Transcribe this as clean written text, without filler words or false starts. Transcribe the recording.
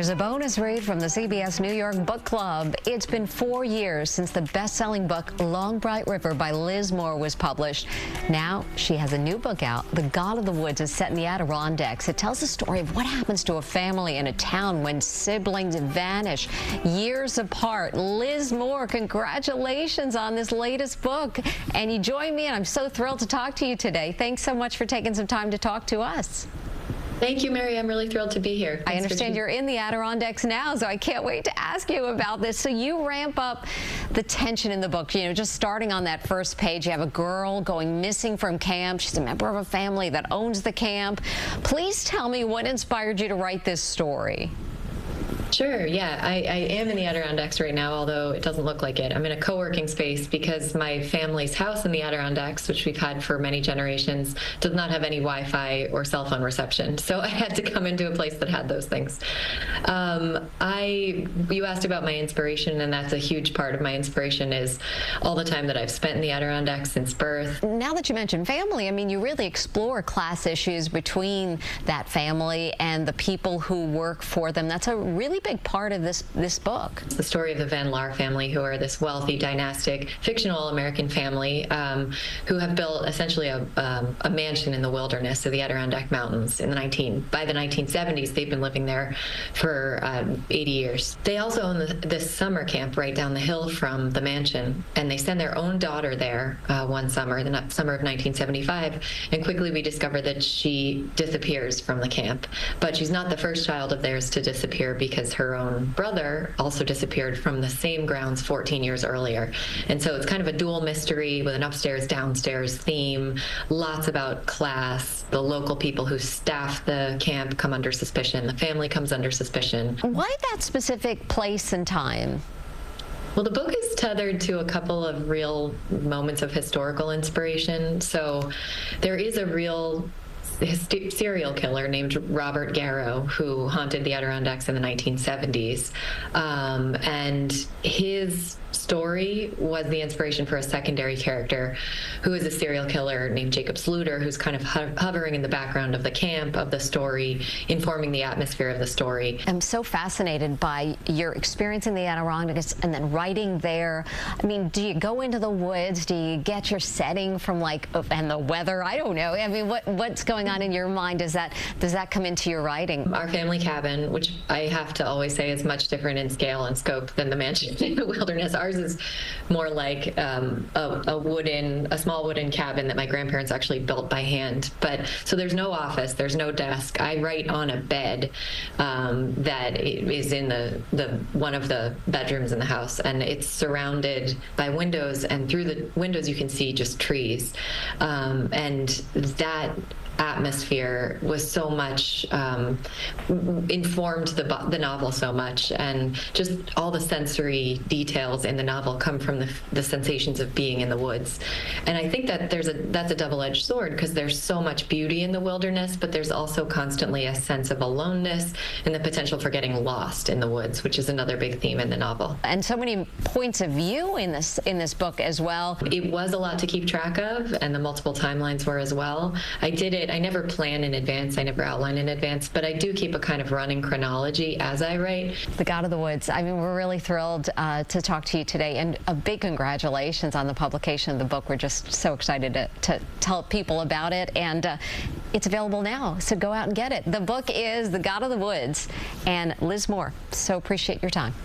Here's a bonus read from the CBS New York Book Club. It's been 4 years since the best-selling book Long Bright River by Liz Moore was published. Now she has a new book out. The God of the Woods is set in the Adirondacks. It tells the story of what happens to a family in a town when siblings vanish years apart. Liz Moore, congratulations on this latest book. And you join me, and I'm so thrilled to talk to you today. Thanks so much for taking some time to talk to us. Thank you, Mary. I'm really thrilled to be here. Thanks. I understand you're in the Adirondacks now, so I can't wait to ask you about this. So you ramp up the tension in the book, just starting on that first page. You have a girl going missing from camp. She's a member of a family that owns the camp. Please tell me what inspired you to write this story. Sure, yeah. I am in the Adirondacks right now, although it doesn't look like it. I'm in a co-working space because my family's house in the Adirondacks, which we've had for many generations, does not have any Wi-Fi or cell phone reception. So I had to come into a place that had those things. You asked about my inspiration, and that's a huge part of my inspiration is all the time that I've spent in the Adirondacks since birth. Now that you mentioned family, I mean, you really explore class issues between that family and the people who work for them. That's a really big part of this book. It's the story of the Van Laar family, who are this wealthy, dynastic, fictional American family who have built essentially a mansion in the wilderness of the Adirondack Mountains in by the 1970s. They've been living there for 80 years. They also own this summer camp right down the hill from the mansion, and they send their own daughter there one summer, the summer of 1975, and quickly we discover that she disappears from the camp. But she's not the first child of theirs to disappear, because her own brother also disappeared from the same grounds 14 years earlier. And so it's kind of a dual mystery with an upstairs-downstairs theme, lots about class. The local people who staff the camp come under suspicion. The family comes under suspicion. Why that specific place and time? Well, the book is tethered to a couple of real moments of historical inspiration. So there is a real serial killer named Robert Garrow who haunted the Adirondacks in the 1970s. And his story was the inspiration for a secondary character who is a serial killer named Jacob Sluter, who's kind of hovering in the background of the camp, of the story, informing the atmosphere of the story. I'm so fascinated by your experience in the Adirondacks and then writing there. I mean, do you go into the woods? Do you get your setting from and the weather? I don't know. I mean, what's going on in your mind? Does that come into your writing? Our family cabin, which I have to always say is much different in scale and scope than the mansion in the wilderness. Ours is more like a small wooden cabin that my grandparents actually built by hand. But so there's no office, there's no desk. I write on a bed that is in one of the bedrooms in the house, and it's surrounded by windows, and through the windows you can see just trees, and that atmosphere was so much informed the novel so much, and just all the sensory details in the novel come from the sensations of being in the woods. And I think that that's a double-edged sword, because there's so much beauty in the wilderness, but there's also constantly a sense of aloneness and the potential for getting lost in the woods, which is another big theme in the novel. And so many points of view in this book as well. It was a lot to keep track of, and the multiple timelines were as well. I never plan in advance, I never outline in advance, but I do keep a kind of running chronology as I write. The God of the Woods. I mean, we're really thrilled to talk to you today, and a big congratulations on the publication of the book. We're just so excited to tell people about it, and it's available now, so go out and get it. The book is The God of the Woods, and Liz Moore, so appreciate your time.